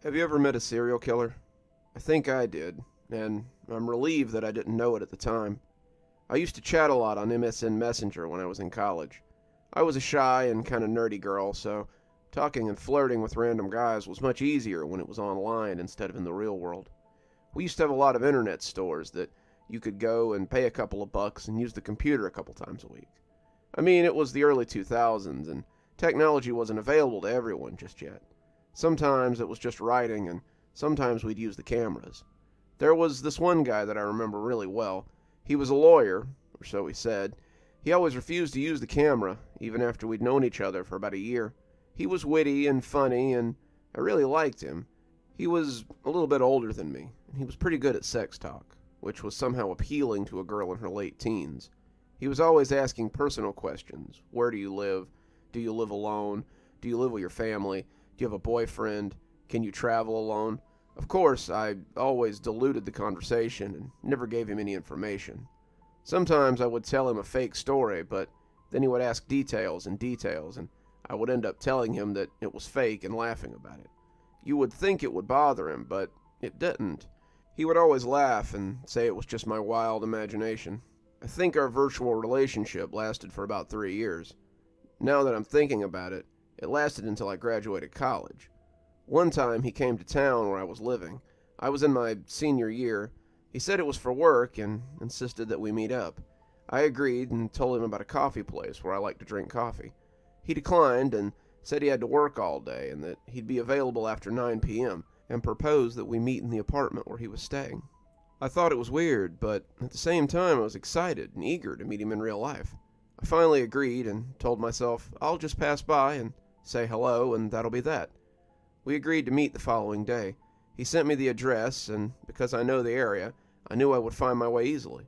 Have you ever met a serial killer? I think I did, and I'm relieved that I didn't know it at the time. I used to chat a lot on MSN Messenger when I was in college. I was a shy and kind of nerdy girl, so talking and flirting with random guys was much easier when it was online instead of in the real world. We used to have a lot of internet stores that you could go and pay a couple of bucks and use the computer a couple times a week. I mean, it was the early 2000s, and technology wasn't available to everyone just yet. Sometimes it was just writing, and sometimes we'd use the cameras. There was this one guy that I remember really well. He was a lawyer, or so he said. He always refused to use the camera, even after we'd known each other for about a year. He was witty and funny, and I really liked him. He was a little bit older than me, and he was pretty good at sex talk, which was somehow appealing to a girl in her late teens. He was always asking personal questions. Where do you live? Do you live alone? Do you live with your family? Do you have a boyfriend? Can you travel alone? Of course, I always diluted the conversation and never gave him any information. Sometimes I would tell him a fake story, but then he would ask details, and I would end up telling him that it was fake and laughing about it. You would think it would bother him, but it didn't. He would always laugh and say it was just my wild imagination. I think our virtual relationship lasted for about 3 years. Now that I'm thinking about it, it lasted until I graduated college. One time he came to town where I was living. I was in my senior year. He said it was for work and insisted that we meet up. I agreed and told him about a coffee place where I like to drink coffee. He declined and said he had to work all day and that he'd be available after 9 p.m. and proposed that we meet in the apartment where he was staying. I thought it was weird, but at the same time I was excited and eager to meet him in real life. I finally agreed and told myself I'll just pass by and say hello and that'll be that. We agreed to meet the following day. He sent me the address, and because I know the area, I knew I would find my way easily.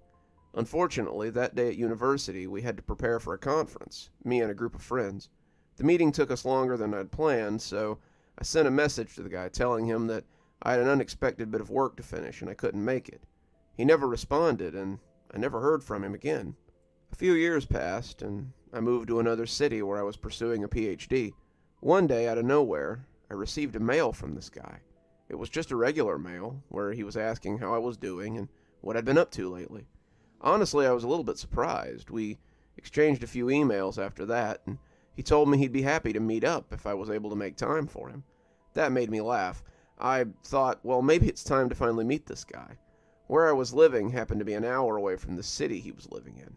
Unfortunately, that day at university, we had to prepare for a conference, me and a group of friends. The meeting took us longer than I'd planned, so I sent a message to the guy telling him that I had an unexpected bit of work to finish and I couldn't make it. He never responded, and I never heard from him again. A few years passed, and I moved to another city where I was pursuing a PhD. One day, out of nowhere, I received a mail from this guy. It was just a regular mail, where he was asking how I was doing and what I'd been up to lately. Honestly, I was a little bit surprised. We exchanged a few emails after that, and he told me he'd be happy to meet up if I was able to make time for him. That made me laugh. I thought, well, maybe it's time to finally meet this guy. Where I was living happened to be an hour away from the city he was living in.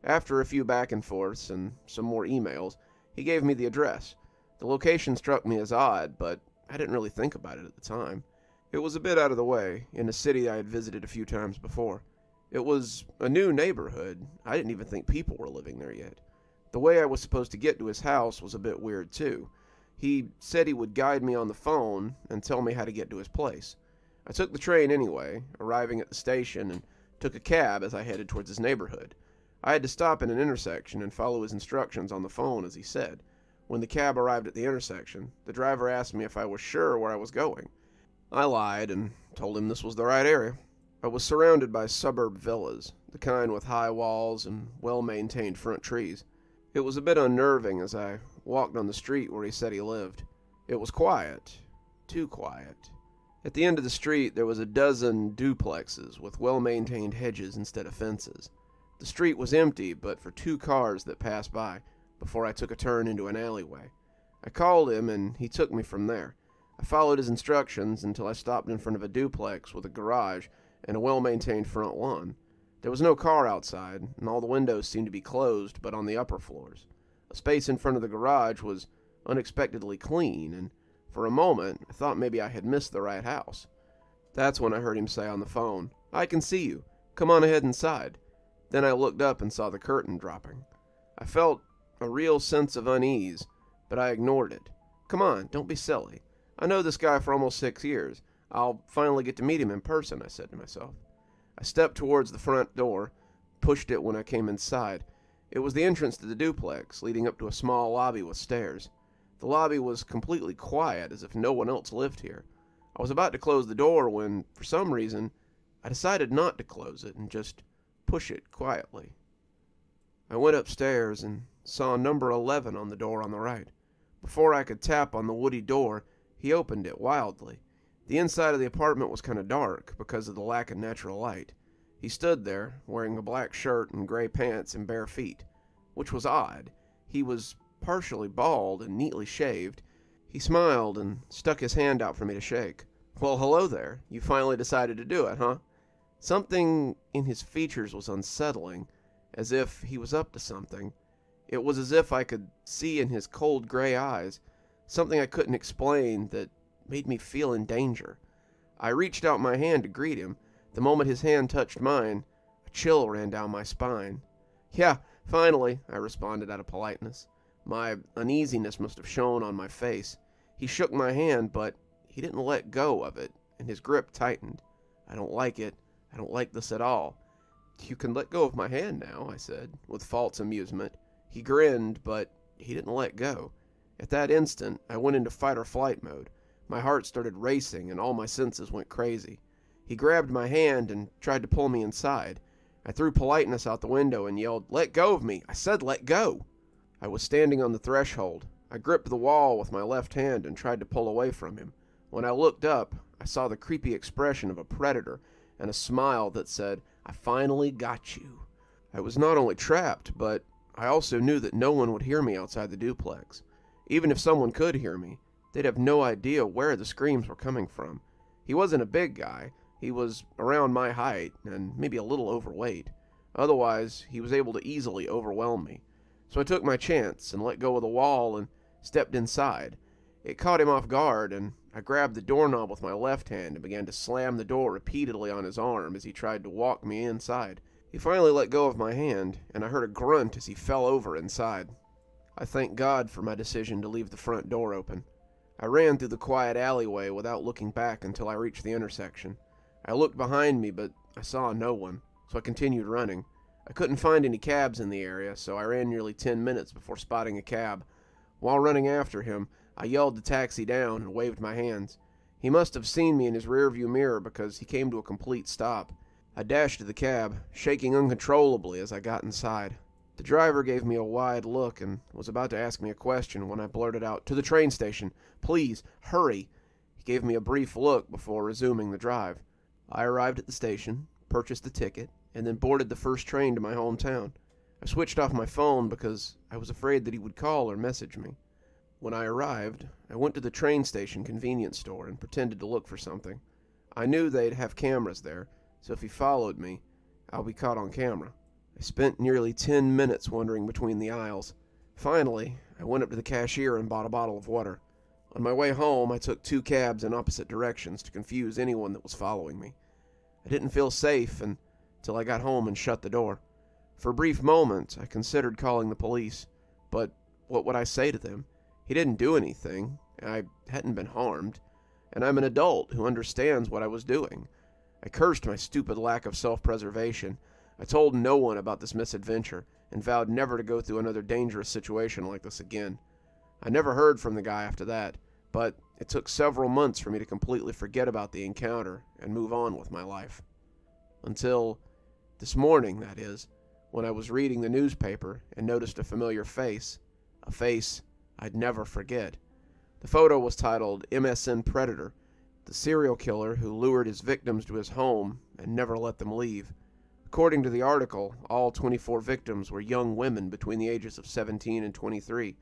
After a few back and forths and some more emails, he gave me the address. The location struck me as odd, but I didn't really think about it at the time. It was a bit out of the way, in a city I had visited a few times before. It was a new neighborhood. I didn't even think people were living there yet. The way I was supposed to get to his house was a bit weird, too. He said he would guide me on the phone and tell me how to get to his place. I took the train anyway, arriving at the station, and took a cab as I headed towards his neighborhood. I had to stop in an intersection and follow his instructions on the phone as he said. When the cab arrived at the intersection, the driver asked me if I was sure where I was going. I lied and told him this was the right area. I was surrounded by suburb villas, the kind with high walls and well-maintained front trees. It was a bit unnerving as I walked on the street where he said he lived. It was quiet. Too quiet. At the end of the street, there was a dozen duplexes with well-maintained hedges instead of fences. The street was empty but for 2 cars that passed by before I took a turn into an alleyway. I called him and he took me from there. I followed his instructions until I stopped in front of a duplex with a garage and a well-maintained front lawn. There was no car outside, and all the windows seemed to be closed but on the upper floors. A space in front of the garage was unexpectedly clean, and for a moment I thought maybe I had missed the right house. That's when I heard him say on the phone, "I can see you. Come on ahead inside." Then I looked up and saw the curtain dropping. I felt a real sense of unease, but I ignored it. "Come on, don't be silly. I know this guy for almost 6 years. I'll finally get to meet him in person," I said to myself. I stepped towards the front door, pushed it when I came inside. It was the entrance to the duplex, leading up to a small lobby with stairs. The lobby was completely quiet, as if no one else lived here. I was about to close the door when, for some reason, I decided not to close it and just push it quietly. I went upstairs and saw number 11 on the door on the right. Before I could tap on the woody door, he opened it wildly. The inside of the apartment was kind of dark because of the lack of natural light. He stood there, wearing a black shirt and gray pants and bare feet, which was odd. He was partially bald and neatly shaved. He smiled and stuck his hand out for me to shake. "Well, hello there. You finally decided to do it, huh?" Something in his features was unsettling, as if he was up to something. It was as if I could see in his cold gray eyes something I couldn't explain that made me feel in danger. I reached out my hand to greet him. The moment his hand touched mine, a chill ran down my spine. "Yeah, finally," I responded out of politeness. My uneasiness must have shown on my face. He shook my hand, but he didn't let go of it, and his grip tightened. "I don't like it. I don't like this at all." "You can let go of my hand now," I said, with false amusement. He grinned, but he didn't let go. At that instant, I went into fight-or-flight mode. My heart started racing, and all my senses went crazy. He grabbed my hand and tried to pull me inside. I threw politeness out the window and yelled, "Let go of me! I said let go!" I was standing on the threshold. I gripped the wall with my left hand and tried to pull away from him. When I looked up, I saw the creepy expression of a predator and a smile that said, "I finally got you." I was not only trapped, but I also knew that no one would hear me outside the duplex. Even if someone could hear me, they'd have no idea where the screams were coming from. He wasn't a big guy. He was around my height and maybe a little overweight. Otherwise, he was able to easily overwhelm me. So I took my chance and let go of the wall and stepped inside. It caught him off guard, and I grabbed the doorknob with my left hand and began to slam the door repeatedly on his arm as he tried to walk me inside. He finally let go of my hand, and I heard a grunt as he fell over inside. I thanked God for my decision to leave the front door open. I ran through the quiet alleyway without looking back until I reached the intersection. I looked behind me, but I saw no one, so I continued running. I couldn't find any cabs in the area, so I ran nearly 10 minutes before spotting a cab. While running after him, I yelled the taxi down and waved my hands. He must have seen me in his rearview mirror because he came to a complete stop. I dashed to the cab, shaking uncontrollably as I got inside. The driver gave me a wide look and was about to ask me a question when I blurted out, "To the train station. Please, hurry." He gave me a brief look before resuming the drive. I arrived at the station, purchased the ticket, and then boarded the first train to my hometown. I switched off my phone because I was afraid that he would call or message me. When I arrived, I went to the train station convenience store and pretended to look for something. I knew they'd have cameras there, so if he followed me, I'll be caught on camera. I spent nearly 10 minutes wandering between the aisles. Finally, I went up to the cashier and bought a bottle of water. On my way home, I took 2 cabs in opposite directions to confuse anyone that was following me. I didn't feel safe until I got home and shut the door. For a brief moment, I considered calling the police, but what would I say to them? He didn't do anything. I hadn't been harmed, and I'm an adult who understands what I was doing. I cursed my stupid lack of self-preservation. I told no one about this misadventure and vowed never to go through another dangerous situation like this again. I never heard from the guy after that, but it took several months for me to completely forget about the encounter and move on with my life. Until this morning, that is, when I was reading the newspaper and noticed a familiar face, a face I'd never forget. The photo was titled MSN Predator, the serial killer who lured his victims to his home and never let them leave. According to the article, all 24 victims were young women between the ages of 17 and 23,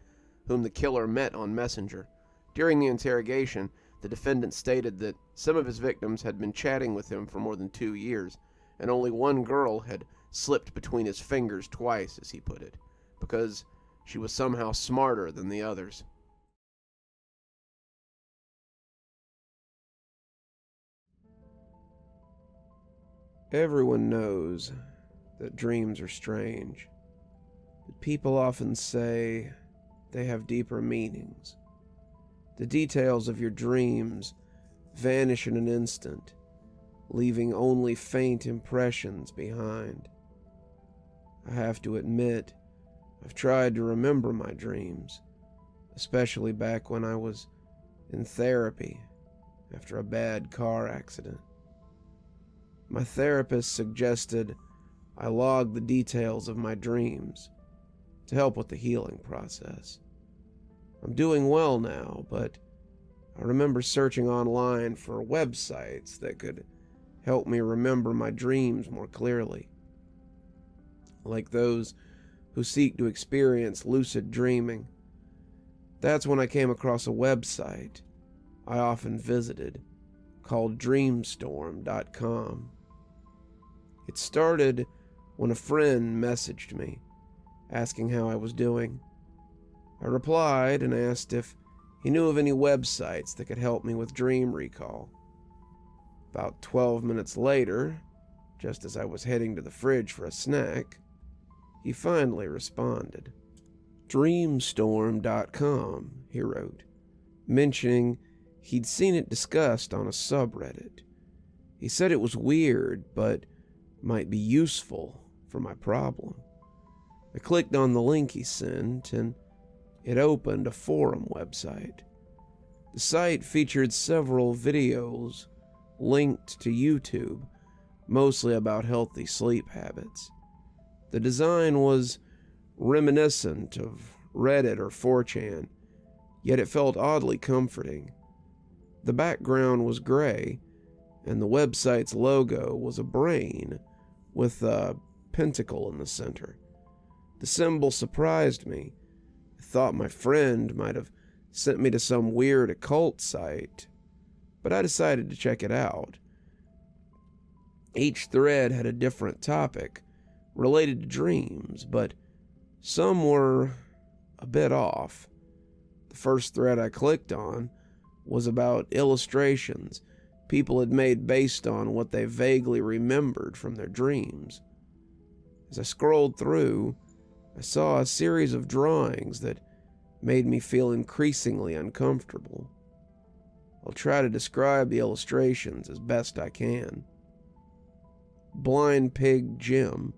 whom the killer met on Messenger. During the interrogation, the defendant stated that some of his victims had been chatting with him for more than 2 years, and only one girl had slipped between his fingers twice, as he put it, because she was somehow smarter than the others. Everyone knows that dreams are strange, but people often say they have deeper meanings. The details of your dreams vanish in an instant, leaving only faint impressions behind. I have to admit, I've tried to remember my dreams, especially back when I was in therapy after a bad car accident. My therapist suggested I log the details of my dreams to help with the healing process. I'm doing well now, but I remember searching online for websites that could help me remember my dreams more clearly, like those who seek to experience lucid dreaming. That's when I came across a website I often visited called dreamstorm.com. It started when a friend messaged me asking how I was doing. I replied and asked if he knew of any websites that could help me with dream recall. About 12 minutes later, just as I was heading to the fridge for a snack, he finally responded. Dreamstorm.com, he wrote, mentioning he'd seen it discussed on a subreddit. He said it was weird, but might be useful for my problem. I clicked on the link he sent, and it opened a forum website. The site featured several videos linked to YouTube, mostly about healthy sleep habits. The design was reminiscent of Reddit or 4chan, yet it felt oddly comforting. The background was gray, and the website's logo was a brain with a pentacle in the center. The symbol surprised me. I thought my friend might have sent me to some weird occult site, but I decided to check it out. Each thread had a different topic related to dreams, but some were a bit off. The first thread I clicked on was about illustrations people had made based on what they vaguely remembered from their dreams. As I scrolled through, I saw a series of drawings that made me feel increasingly uncomfortable. I'll try to describe the illustrations as best I can. Blind Pig Jim.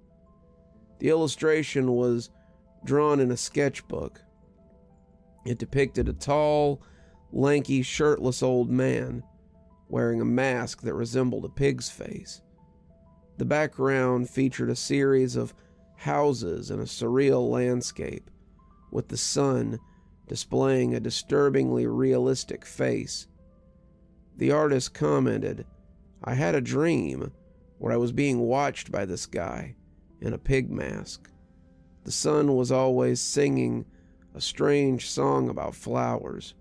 The illustration was drawn in a sketchbook. It depicted a tall, lanky, shirtless old man wearing a mask that resembled a pig's face. The background featured a series of houses in a surreal landscape, with the sun displaying a disturbingly realistic face. The artist commented, "I had a dream where I was being watched by this guy in a pig mask. The sun was always singing a strange song about flowers.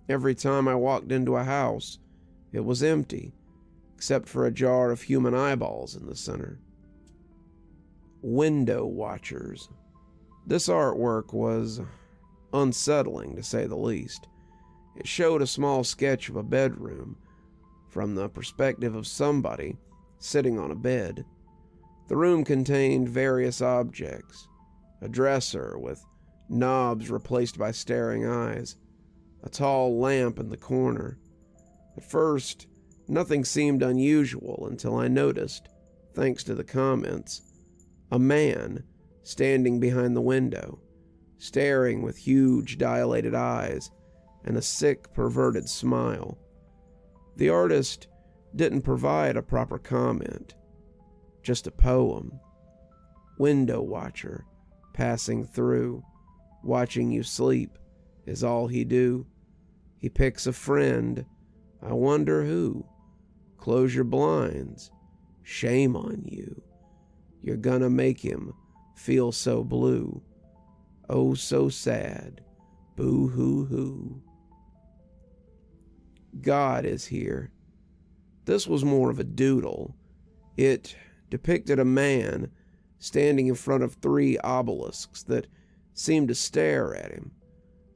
Every time I walked into a house, it was empty, except for a jar of human eyeballs in the center." Window Watchers. This artwork was unsettling, to say the least. It showed a small sketch of a bedroom from the perspective of somebody sitting on a bed. The room contained various objects: a dresser with knobs replaced by staring eyes, a tall lamp in the corner. At first, nothing seemed unusual until I noticed, thanks to the comments, a man standing behind the window, staring with huge dilated eyes and a sick, perverted smile. The artist didn't provide a proper comment, just a poem. Window watcher, passing through, watching you sleep, is all he do. He picks a friend, I wonder who. Close your blinds, shame on you. You're gonna make him feel so blue. Oh, so sad, boo-hoo-hoo. God is here. This was more of a doodle. It depicted a man standing in front of 3 obelisks that seemed to stare at him.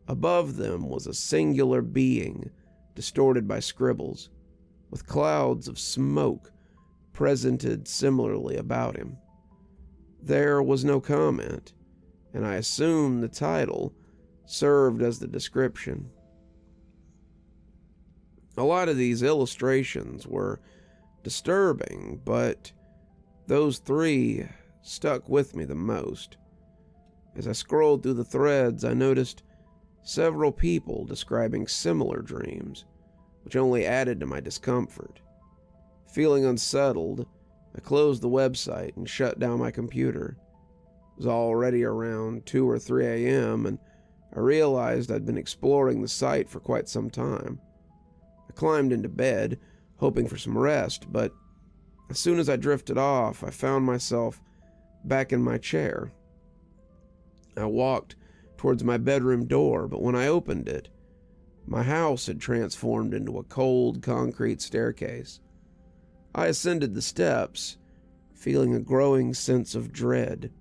Above them was a singular being, distorted by scribbles, with clouds of smoke presented similarly about him. There was no comment, and I assumed the title served as the description. A lot of these illustrations were disturbing, but those 3 stuck with me the most. As I scrolled through the threads, I noticed several people describing similar dreams, which only added to my discomfort. Feeling unsettled, I closed the website and shut down my computer. It was already around 2 or 3 a.m., and I realized I'd been exploring the site for quite some time. climbed into bed, hoping for some rest, but as soon as I drifted off, I found myself back in my chair. I walked towards my bedroom door, but when I opened it, my house had transformed into a cold concrete staircase. I ascended the steps, feeling a growing sense of dread,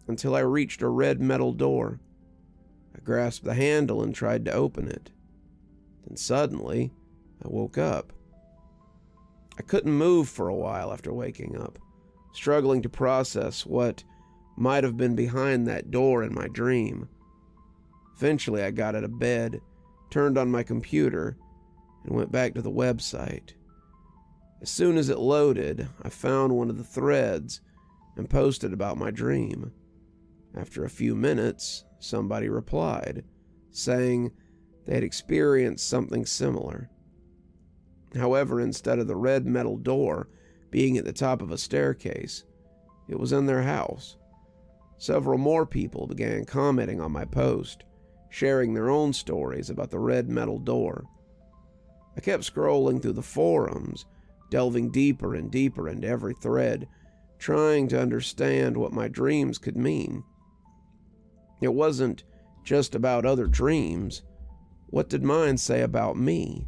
until I reached a red metal door. I grasped the handle and tried to open it. Then suddenly, I woke up. I couldn't move for a while after waking up, struggling to process what might have been behind that door in my dream. Eventually, I got out of bed, turned on my computer, and went back to the website. As soon as it loaded, I found one of the threads and posted about my dream. After a few minutes, somebody replied, saying they had experienced something similar. However, instead of the red metal door being at the top of a staircase, it was in their house. Several more people began commenting on my post, sharing their own stories about the red metal door. I kept scrolling through the forums, delving deeper and deeper into every thread, trying to understand what my dreams could mean. It wasn't just about other dreams. What did mine say about me?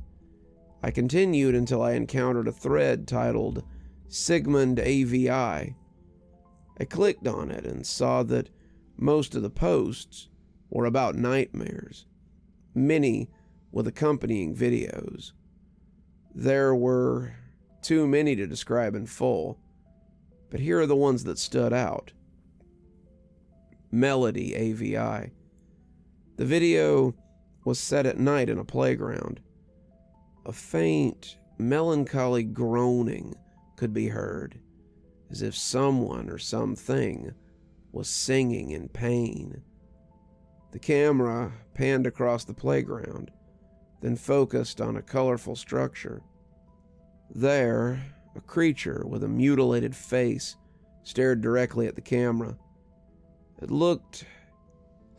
I continued until I encountered a thread titled Sigmund AVI. I clicked on it and saw that most of the posts were about nightmares, many with accompanying videos. There were too many to describe in full, but here are the ones that stood out. Melody AVI. The video was set at night in a playground. A faint, melancholy groaning could be heard, as if someone or something was singing in pain. The camera panned across the playground, then focused on a colorful structure. There, a creature with a mutilated face stared directly at the camera. It looked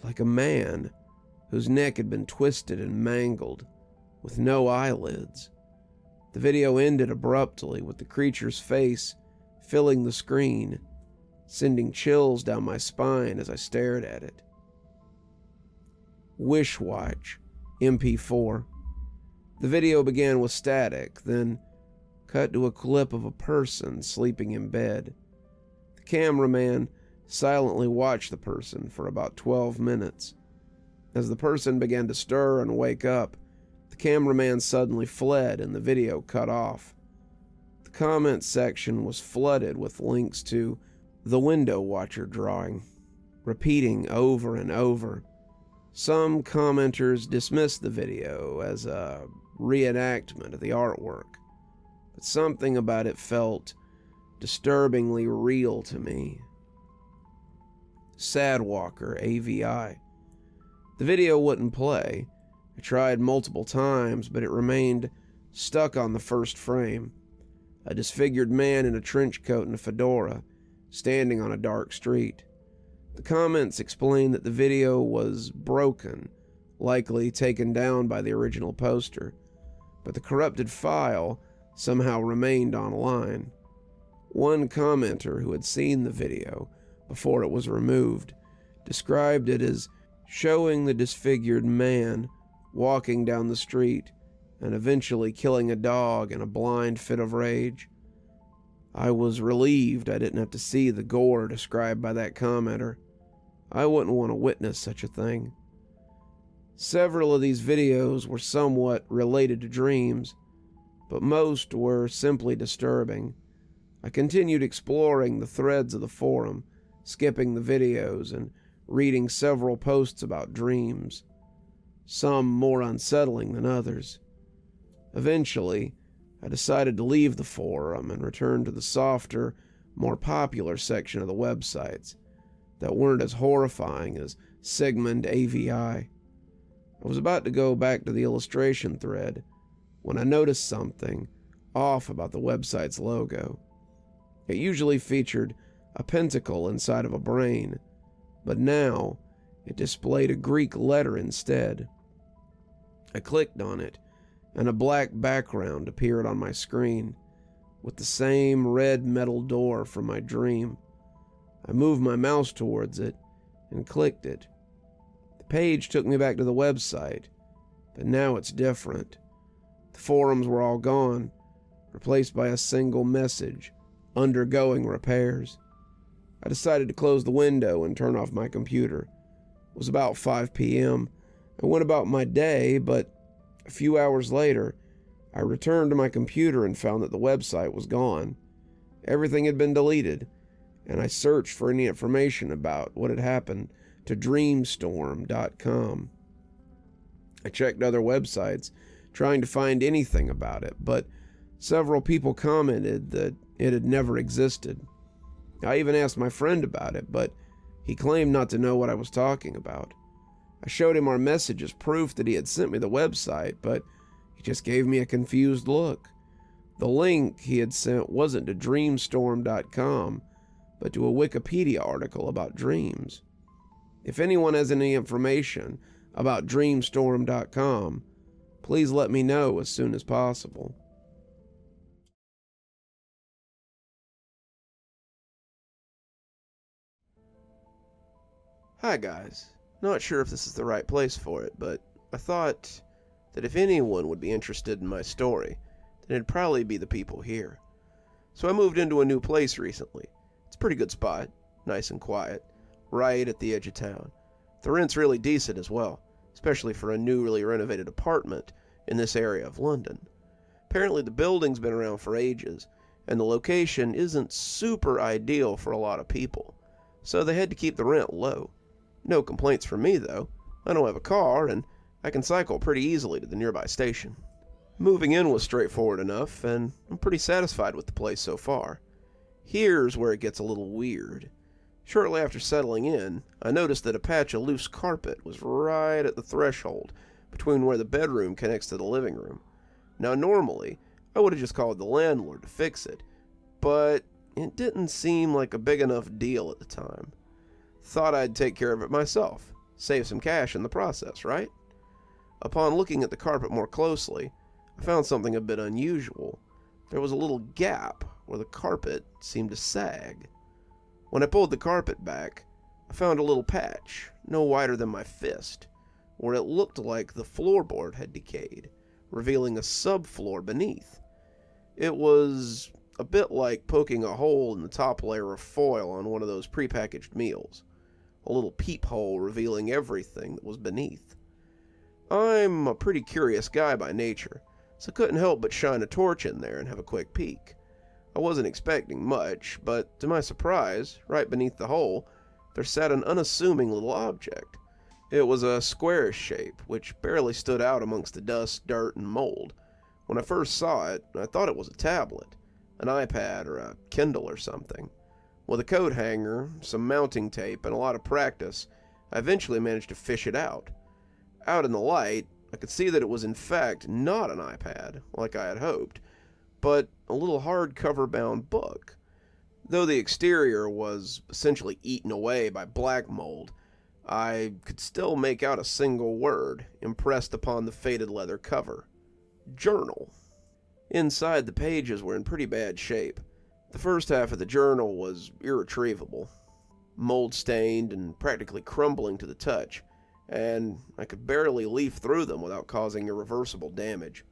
like a man whose neck had been twisted and mangled, with no eyelids. The video ended abruptly with the creature's face filling the screen, sending chills down my spine as I stared at it. Wish Watch, MP4. The video began with static, then cut to a clip of a person sleeping in bed. The cameraman silently watched the person for about 12 minutes. As the person began to stir and wake up, the cameraman suddenly fled and the video cut off. The comment section was flooded with links to the window watcher drawing, repeating over and over. Some commenters dismissed the video as a reenactment of the artwork, but something about it felt disturbingly real to me. Sadwalker AVI. The video wouldn't play. I tried multiple times, but it remained stuck on the first frame. A disfigured man in a trench coat and a fedora, standing on a dark street. The comments explained that the video was broken, likely taken down by the original poster, but the corrupted file somehow remained online. One commenter who had seen the video before it was removed described it as showing the disfigured man walking down the street and eventually killing a dog in a blind fit of rage. I was relieved I didn't have to see the gore described by that commenter. I wouldn't want to witness such a thing. Several of these videos were somewhat related to dreams, but most were simply disturbing. I continued exploring the threads of the forum, skipping the videos and reading several posts about dreams, some more unsettling than others. Eventually, I decided to leave the forum and return to the softer, more popular section of the websites that weren't as horrifying as Sigmund AVI. I was about to go back to the illustration thread when I noticed something off about the website's logo. It usually featured a pentacle inside of a brain, but now it displayed a Greek letter instead. I clicked on it and a black background appeared on my screen, with the same red metal door from my dream. I moved my mouse towards it and clicked it. The page took me back to the website, but now it's different. The forums were all gone, replaced by a single message, undergoing repairs. I decided to close the window and turn off my computer. It was about 5 p.m. I went about my day, but a few hours later, I returned to my computer and found that the website was gone. Everything had been deleted, and I searched for any information about what had happened to Dreamstorm.com. I checked other websites, trying to find anything about it, but several people commented that it had never existed. I even asked my friend about it, but he claimed not to know what I was talking about. I showed him our message as proof that he had sent me the website, but he just gave me a confused look. The link he had sent wasn't to Dreamstorm.com, but to a Wikipedia article about dreams. If anyone has any information about Dreamstorm.com, please let me know as soon as possible. Hi guys, not sure if this is the right place for it, but I thought that if anyone would be interested in my story, then it'd probably be the people here. So I moved into a new place recently. It's a pretty good spot, nice and quiet, right at the edge of town. The rent's really decent as well, especially for a newly renovated apartment in this area of London. Apparently the building's been around for ages, and the location isn't super ideal for a lot of people, so they had to keep the rent low. No complaints from me though. I don't have a car, and I can cycle pretty easily to the nearby station. Moving in was straightforward enough, and I'm pretty satisfied with the place so far. Here's where it gets a little weird. Shortly after settling in, I noticed that a patch of loose carpet was right at the threshold between where the bedroom connects to the living room. Now normally, I would have just called the landlord to fix it, but it didn't seem like a big enough deal at the time. Thought I'd take care of it myself, save some cash in the process, right? Upon looking at the carpet more closely, I found something a bit unusual. There was a little gap where the carpet seemed to sag. When I pulled the carpet back, I found a little patch, no wider than my fist, where it looked like the floorboard had decayed, revealing a subfloor beneath. It was a bit like poking a hole in the top layer of foil on one of those prepackaged meals. A little peephole revealing everything that was beneath. I'm a pretty curious guy by nature, so couldn't help but shine a torch in there and have a quick peek. I wasn't expecting much, but to my surprise, right beneath the hole, there sat an unassuming little object. It was a squarish shape, which barely stood out amongst the dust, dirt, and mold. When I first saw it, I thought it was a tablet, an iPad, or a Kendall or something. With a coat hanger, some mounting tape, and a lot of practice, I eventually managed to fish it out. Out in the light, I could see that it was in fact not an iPad, like I had hoped, but a little hardcover-bound book. Though the exterior was essentially eaten away by black mold, I could still make out a single word impressed upon the faded leather cover. Journal. Inside, the pages were in pretty bad shape. The first half of the journal was irretrievable, mold-stained and practically crumbling to the touch, and I could barely leaf through them without causing irreversible damage.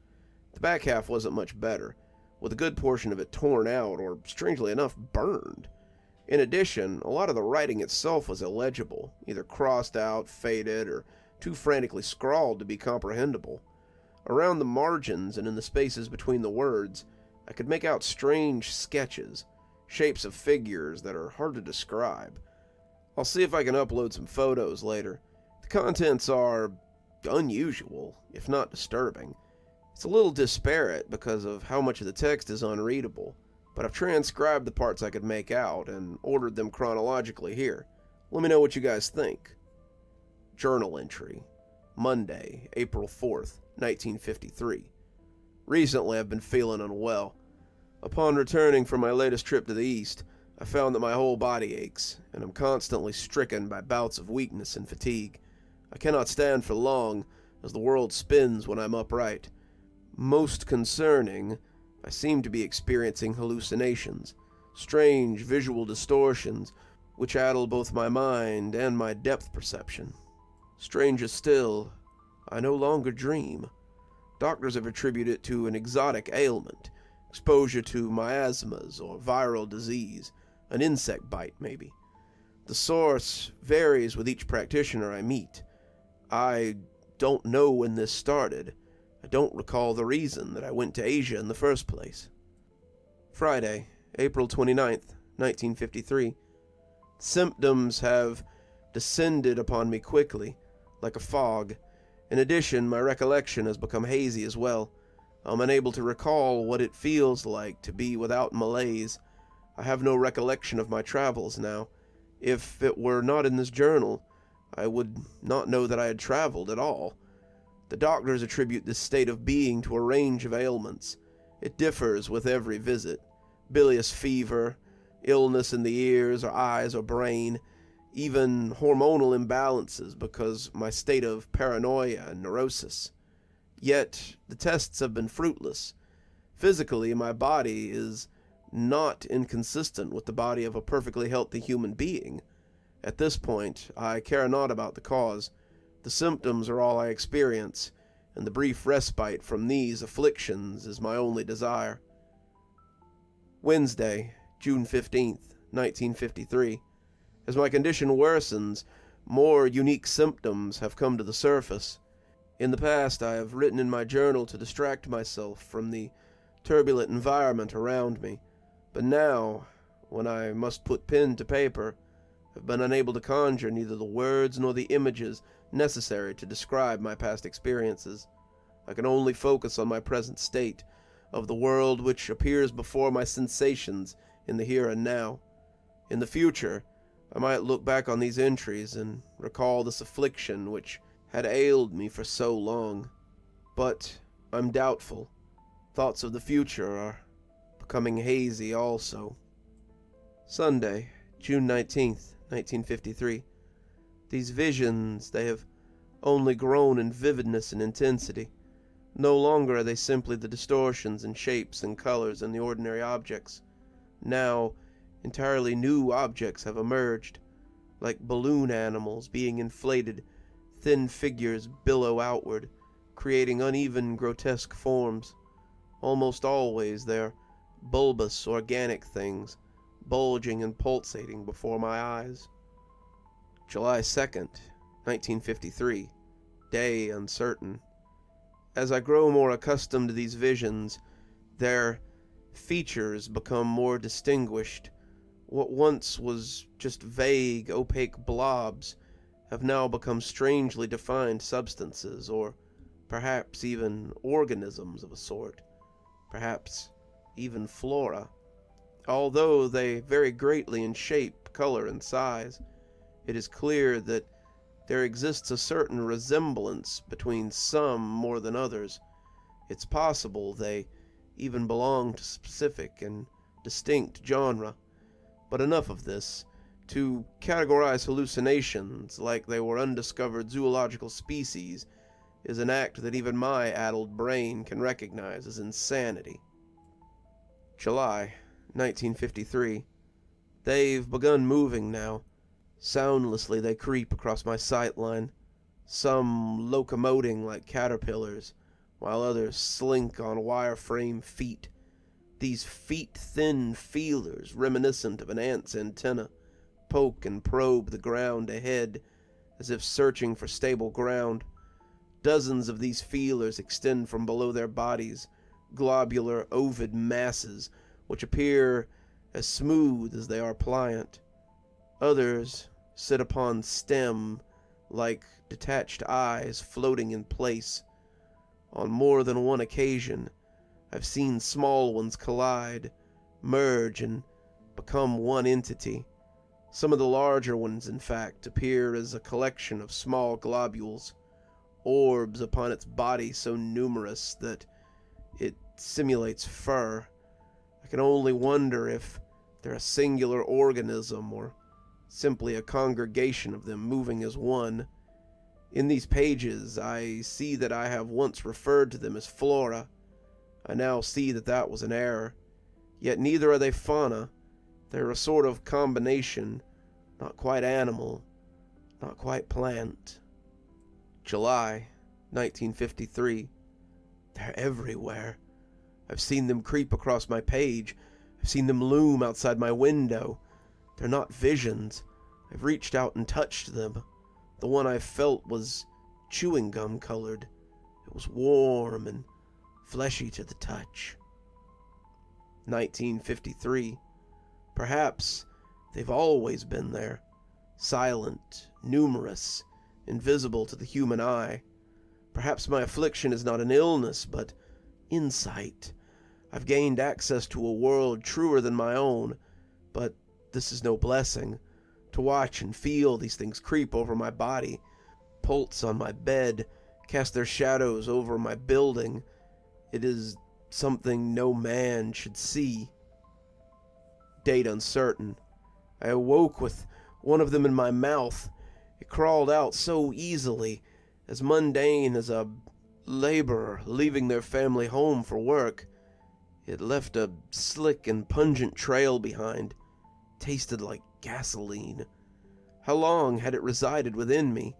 The back half wasn't much better, with a good portion of it torn out or, strangely enough, burned. In addition, a lot of the writing itself was illegible, either crossed out, faded, or too frantically scrawled to be comprehensible. Around the margins and in the spaces between the words, I could make out strange sketches, shapes of figures that are hard to describe. I'll see if I can upload some photos later. The contents are unusual, if not disturbing. It's a little disparate because of how much of the text is unreadable, but I've transcribed the parts I could make out and ordered them chronologically here. Let me know what you guys think. Journal entry. Monday, April 4th, 1953. Recently, I've been feeling unwell. Upon returning from my latest trip to the east, I found that my whole body aches, and I'm constantly stricken by bouts of weakness and fatigue. I cannot stand for long, as the world spins when I'm upright. Most concerning, I seemed to be experiencing hallucinations, strange visual distortions, which addle both my mind and my depth perception. Stranger still, I no longer dream. Doctors have attributed it to an exotic ailment, exposure to miasmas or viral disease, an insect bite maybe. The source varies with each practitioner I meet. I don't know when this started. I don't recall the reason that I went to Asia in the first place. Friday, April 29th, 1953. Symptoms have descended upon me quickly, like a fog. In addition, my recollection has become hazy as well. I'm unable to recall what it feels like to be without malaise. I have no recollection of my travels now. If it were not in this journal, I would not know that I had traveled at all. The doctors attribute this state of being to a range of ailments. It differs with every visit. Bilious fever, illness in the ears or eyes or brain, even hormonal imbalances because my state of paranoia and neurosis. Yet the tests have been fruitless. Physically, my body is not inconsistent with the body of a perfectly healthy human being. At this point, I care not about the cause. The symptoms are all I experience, and the brief respite from these afflictions is my only desire. Wednesday, June 15th, 1953. As my condition worsens, more unique symptoms have come to the surface. In the past, I have written in my journal to distract myself from the turbulent environment around me, but now, when I must put pen to paper, I've been unable to conjure neither the words nor the images necessary to describe my past experiences. I can only focus on my present state, of the world which appears before my sensations in the here and now. In the future, I might look back on these entries and recall this affliction which had ailed me for so long. But I'm doubtful. Thoughts of the future are becoming hazy also. Sunday, June 19th, 1953. These visions, they have only grown in vividness and intensity. No longer are they simply the distortions in shapes and colors in the ordinary objects. Now, entirely new objects have emerged, like balloon animals being inflated. Thin figures billow outward, creating uneven, grotesque forms. Almost always they are bulbous, organic things, bulging and pulsating before my eyes. July 2nd, 1953. Day uncertain. As I grow more accustomed to these visions, their features become more distinguished. What once was just vague, opaque blobs have now become strangely defined substances, or perhaps even organisms of a sort, perhaps even flora. Although they vary greatly in shape, color, and size, it is clear that there exists a certain resemblance between some more than others. It's possible they even belong to specific and distinct genre. But enough of this. To categorize hallucinations like they were undiscovered zoological species is an act that even my addled brain can recognize as insanity. July 1953. They've begun moving now. Soundlessly they creep across my sightline, some locomoting like caterpillars, while others slink on wireframe feet. These feet-thin feelers, reminiscent of an ant's antenna, poke and probe the ground ahead, as if searching for stable ground. Dozens of these feelers extend from below their bodies, globular, ovid masses, which appear as smooth as they are pliant. Others sit upon stem, like detached eyes floating in place. On more than one occasion, I've seen small ones collide, merge, and become one entity. Some of the larger ones, in fact, appear as a collection of small globules, orbs upon its body so numerous that it simulates fur. I can only wonder if they're a singular organism or simply a congregation of them moving as one. In these pages, I see that I have once referred to them as flora. I now see that that was an error. Yet neither are they fauna. They're a sort of combination, not quite animal, not quite plant. July 1953. They're everywhere. I've seen them creep across my page. I've seen them loom outside my window. They're not visions. I've reached out and touched them. The one I felt was chewing gum colored. It was warm and fleshy to the touch. 1953. Perhaps they've always been there. Silent, numerous, invisible to the human eye. Perhaps my affliction is not an illness, but insight. I've gained access to a world truer than my own, but this is no blessing. To watch and feel these things creep over my body, pulse on my bed, cast their shadows over my building, it is something no man should see. Date uncertain. I awoke with one of them in my mouth. It crawled out so easily, as mundane as a laborer leaving their family home for work. It left a slick and pungent trail behind. Tasted like gasoline. How long had it resided within me?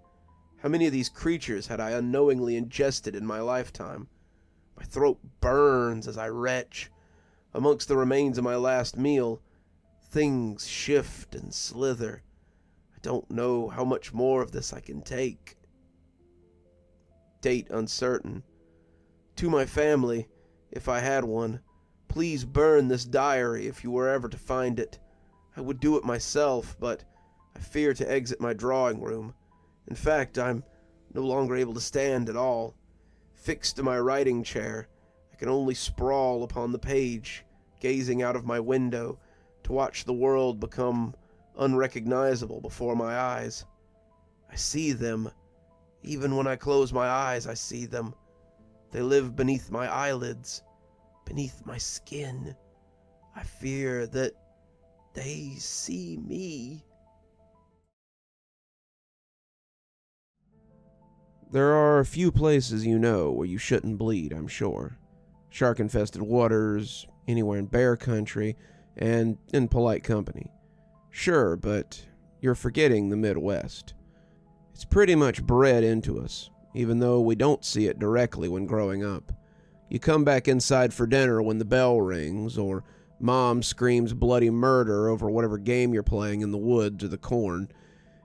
How many of these creatures had I unknowingly ingested in my lifetime? My throat burns as I retch. Amongst the remains of my last meal, things shift and slither. I don't know how much more of this I can take. Date uncertain. To my family, if I had one, please burn this diary if you were ever to find it. I would do it myself, but I fear to exit my drawing room. In fact, I'm no longer able to stand at all. Fixed to my writing chair, I can only sprawl upon the page, gazing out of my window to watch the world become unrecognizable before my eyes. I see them. Even when I close my eyes, I see them. They live beneath my eyelids, beneath my skin. I fear that they see me. There are a few places you know where you shouldn't bleed, I'm sure. Shark-infested waters, anywhere in bear country, and in polite company. Sure, but you're forgetting the Midwest. It's pretty much bred into us, even though we don't see it directly when growing up. You come back inside for dinner when the bell rings, or Mom screams bloody murder over whatever game you're playing in the woods or the corn.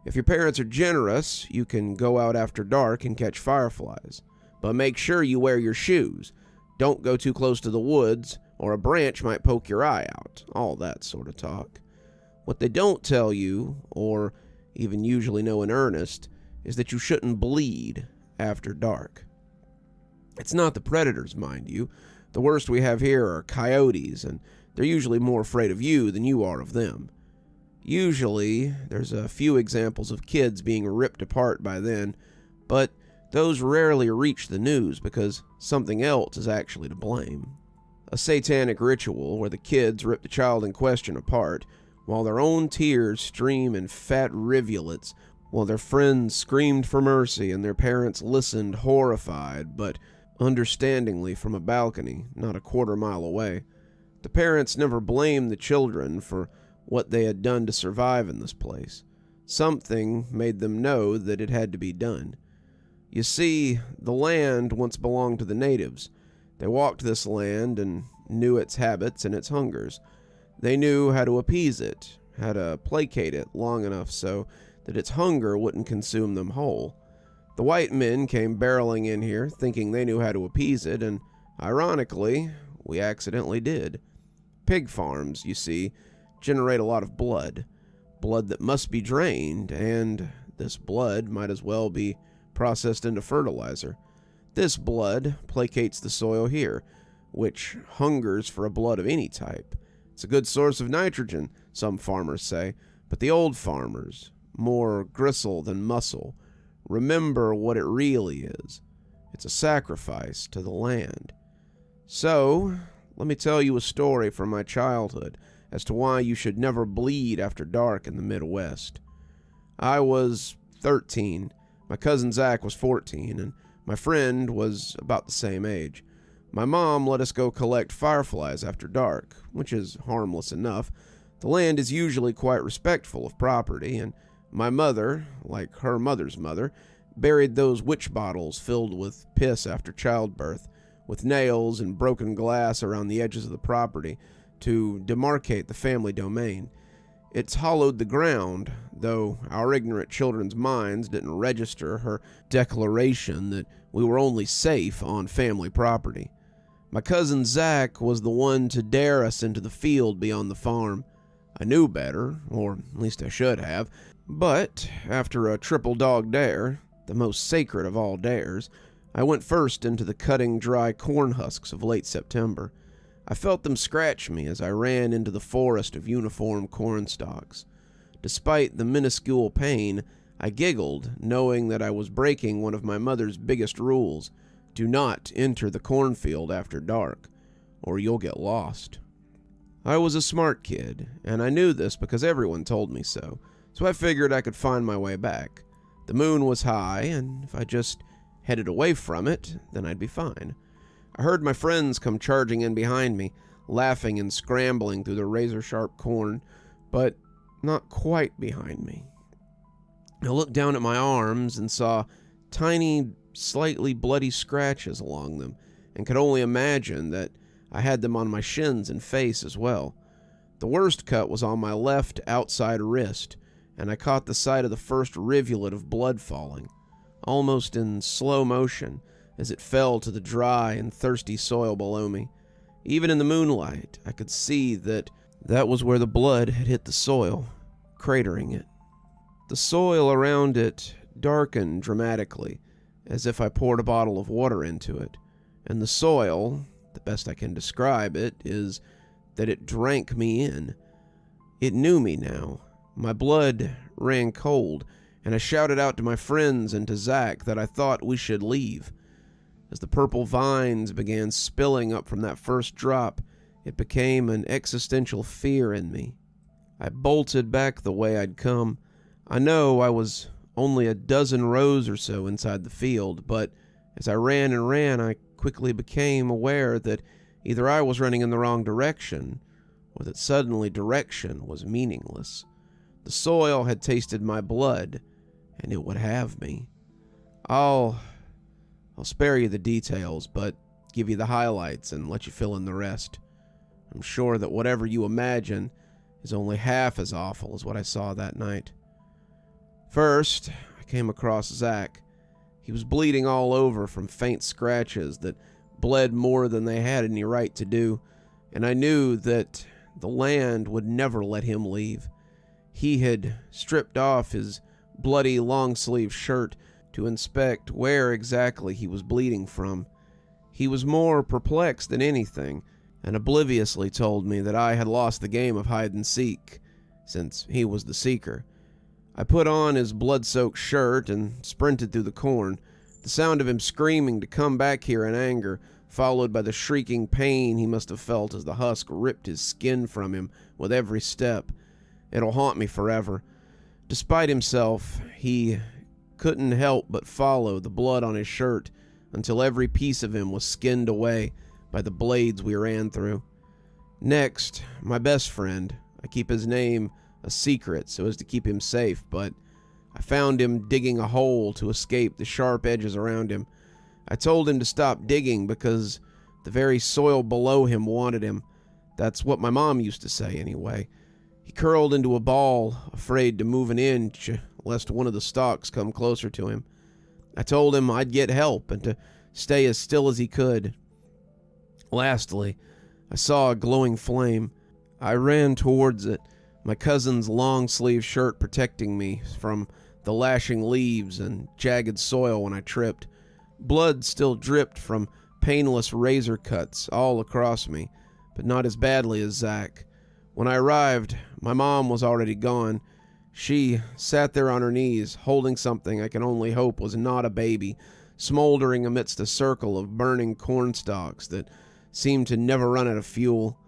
If your parents are generous, you can go out after dark and catch fireflies. But make sure you wear your shoes. Don't go too close to the woods, or a branch might poke your eye out. All that sort of talk. What they don't tell you, or even usually know in earnest, is that you shouldn't bleed after dark. It's not the predators, mind you. The worst we have here are coyotes, and they're usually more afraid of you than you are of them. Usually, there's a few examples of kids being ripped apart by then, but those rarely reach the news because something else is actually to blame. A satanic ritual where the kids rip the child in question apart, while their own tears stream in fat rivulets, while their friends screamed for mercy and their parents listened horrified, but understandingly from a balcony not a quarter-mile away. The parents never blamed the children for what they had done to survive in this place. Something made them know that it had to be done. You see, the land once belonged to the natives. They walked this land and knew its habits and its hungers. They knew how to appease it, how to placate it long enough so that its hunger wouldn't consume them whole. The white men came barreling in here thinking they knew how to appease it, and ironically, we accidentally did. Pig farms, you see, generate a lot of blood that must be drained, and this blood might as well be processed into fertilizer. This blood placates the soil here, which hungers for a blood of any type. It's a good source of nitrogen, some farmers say, but the old farmers, more gristle than muscle, remember what it really is. It's a sacrifice to the land. So, let me tell you a story from my childhood as to why you should never bleed after dark in the Midwest. I was 13, my cousin Zach was 14, and my friend was about the same age. My mom let us go collect fireflies after dark, which is harmless enough. The land is usually quite respectful of property, and my mother, like her mother's mother, buried those witch bottles filled with piss after childbirth, with nails and broken glass around the edges of the property to demarcate the family domain. It's hollowed the ground, though our ignorant children's minds didn't register her declaration that we were only safe on family property. My cousin Zach was the one to dare us into the field beyond the farm. I knew better, or at least I should have, but after a triple dog dare, the most sacred of all dares, I went first into the cutting dry corn husks of late September. I felt them scratch me as I ran into the forest of uniform corn stalks. Despite the minuscule pain, I giggled, knowing that I was breaking one of my mother's biggest rules: do not enter the cornfield after dark, or you'll get lost. I was a smart kid, and I knew this because everyone told me so I figured I could find my way back. The moon was high, and if I just headed away from it, then I'd be fine. I heard my friends come charging in behind me, laughing and scrambling through the razor-sharp corn, but not quite behind me. I looked down at my arms and saw tiny, slightly bloody scratches along them, and could only imagine that I had them on my shins and face as well. The worst cut was on my left outside wrist, and I caught the sight of the first rivulet of blood falling, almost in slow motion, as it fell to the dry and thirsty soil below me. Even in the moonlight, I could see that was where the blood had hit the soil, cratering it. The soil around it darkened dramatically, as if I poured a bottle of water into it, and the soil, the best I can describe it, is that it drank me in. It knew me now. My blood ran cold, and I shouted out to my friends and to Zach that I thought we should leave. As the purple vines began spilling up from that first drop, it became an existential fear in me. I bolted back the way I'd come. I know I was only a dozen rows or so inside the field, but as I ran and ran, I quickly became aware that either I was running in the wrong direction, or that suddenly direction was meaningless. The soil had tasted my blood, and it would have me. I'll spare you the details, but give you the highlights and let you fill in the rest. I'm sure that whatever you imagine is only half as awful as what I saw that night. First, I came across Zach. He was bleeding all over from faint scratches that bled more than they had any right to do, and I knew that the land would never let him leave. He had stripped off his bloody long-sleeve shirt to inspect where exactly he was bleeding from. He was more perplexed than anything, and obliviously told me that I had lost the game of hide-and-seek, since he was the seeker. I put on his blood-soaked shirt and sprinted through the corn, the sound of him screaming to come back here in anger, followed by the shrieking pain he must have felt as the husk ripped his skin from him with every step. It'll haunt me forever. Despite himself, he couldn't help but follow the blood on his shirt until every piece of him was skinned away by the blades we ran through. Next, my best friend. I keep his name a secret so as to keep him safe, but I found him digging a hole to escape the sharp edges around him. I told him to stop digging because the very soil below him wanted him. That's what my mom used to say, anyway. He curled into a ball, afraid to move an inch, lest one of the stalks come closer to him. I told him I'd get help and to stay as still as he could. Lastly, I saw a glowing flame. I ran towards it, my cousin's long-sleeve shirt protecting me from the lashing leaves and jagged soil when I tripped. Blood still dripped from painless razor cuts all across me, but not as badly as Zach. When I arrived, my mom was already gone. She sat there on her knees, holding something I can only hope was not a baby, smoldering amidst a circle of burning corn stalks that seemed to never run out of fuel.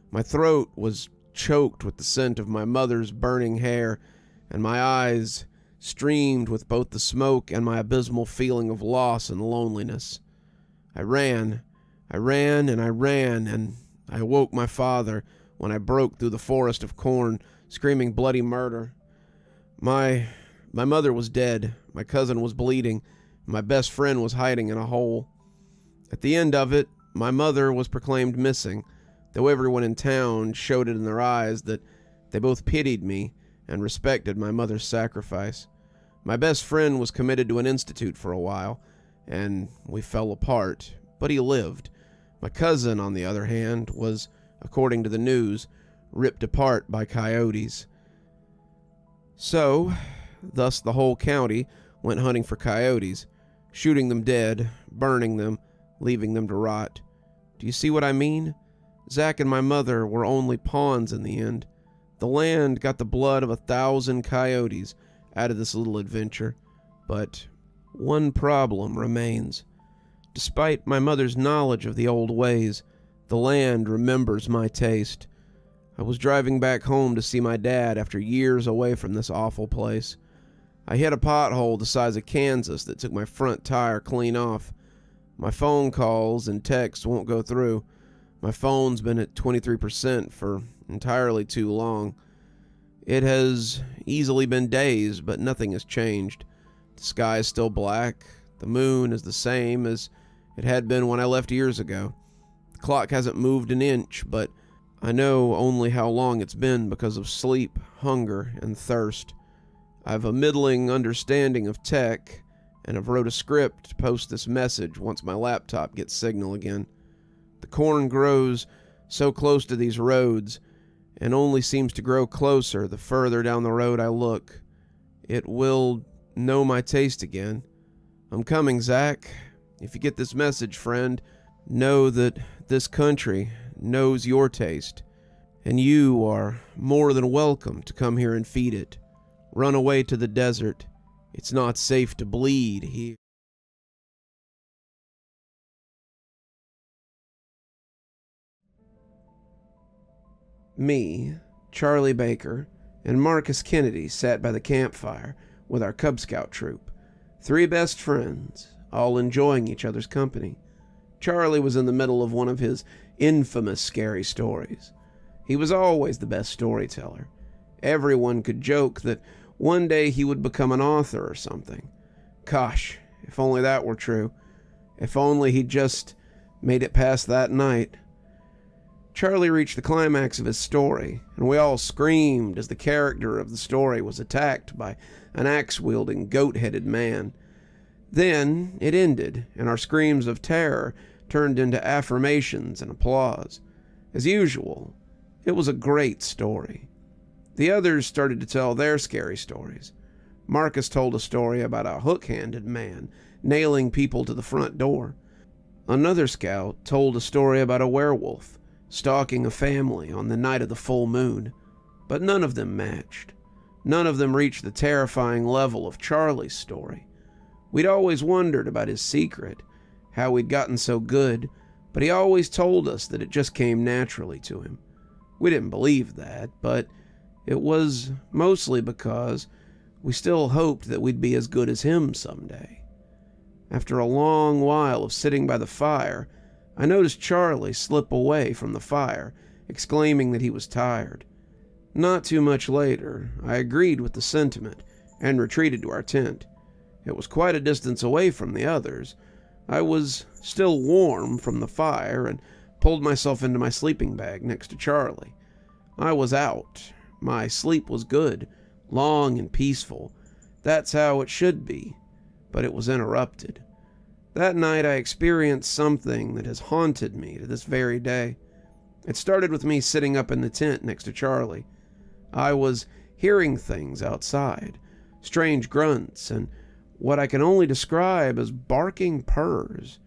My throat was choked with the scent of my mother's burning hair, and my eyes streamed with both the smoke and my abysmal feeling of loss and loneliness. I I ran and I ran, and I awoke my father when I broke through the forest of corn, screaming bloody murder. My mother was dead, my cousin was bleeding, and my best friend was hiding in a hole. At the end of it, my mother was proclaimed missing, though everyone in town showed it in their eyes that they both pitied me and respected my mother's sacrifice. My best friend was committed to an institute for a while, and we fell apart, but he lived. My cousin, on the other hand, was, according to the news, ripped apart by coyotes. So, thus the whole county went hunting for coyotes, shooting them dead, burning them, leaving them to rot. Do you see what I mean? Zach and my mother were only pawns in the end. The land got the blood of 1,000 coyotes out of this little adventure, but one problem remains. Despite my mother's knowledge of the old ways, the land remembers my taste. I was driving back home to see my dad after years away from this awful place. I hit a pothole the size of Kansas that took my front tire clean off. My phone calls and texts won't go through. My phone's been at 23% for entirely too long. It has easily been days, but nothing has changed. The sky is still black. The moon is the same as it had been when I left years ago. The clock hasn't moved an inch, but I know only how long it's been because of sleep, hunger, and thirst. I have a middling understanding of tech, and I've wrote a script to post this message once my laptop gets signal again. The corn grows so close to these roads, and only seems to grow closer the further down the road I look. It will know my taste again. I'm coming, Zach. If you get this message, friend, know that this country knows your taste, and you are more than welcome to come here and feed it. Run away to the desert. It's not safe to bleed here. Me, Charlie Baker, and Marcus Kennedy sat by the campfire with our Cub Scout troop. 3 best friends, all enjoying each other's company. Charlie was in the middle of one of his infamous scary stories. He was always the best storyteller. Everyone could joke that one day he would become an author or something. Gosh, if only that were true. If only he'd just made it past that night. Charlie reached the climax of his story, and we all screamed as the character of the story was attacked by an axe-wielding, goat-headed man. Then it ended, and our screams of terror turned into affirmations and applause. As usual, it was a great story. The others started to tell their scary stories. Marcus told a story about a hook-handed man nailing people to the front door. Another scout told a story about a werewolf stalking a family on the night of the full moon, but none of them matched. None of them reached the terrifying level of Charlie's story. We'd always wondered about his secret, how he'd gotten so good, but he always told us that it just came naturally to him. We didn't believe that, but it was mostly because we still hoped that we'd be as good as him someday. After a long while of sitting by the fire, I noticed Charlie slip away from the fire, exclaiming that he was tired. Not too much later, I agreed with the sentiment and retreated to our tent. It was quite a distance away from the others. I was still warm from the fire and pulled myself into my sleeping bag next to Charlie. I was out. My sleep was good, long and peaceful. That's how it should be, but it was interrupted. That night I experienced something that has haunted me to this very day. It started with me sitting up in the tent next to Charlie. I was hearing things outside, strange grunts, and what I can only describe as barking purrs.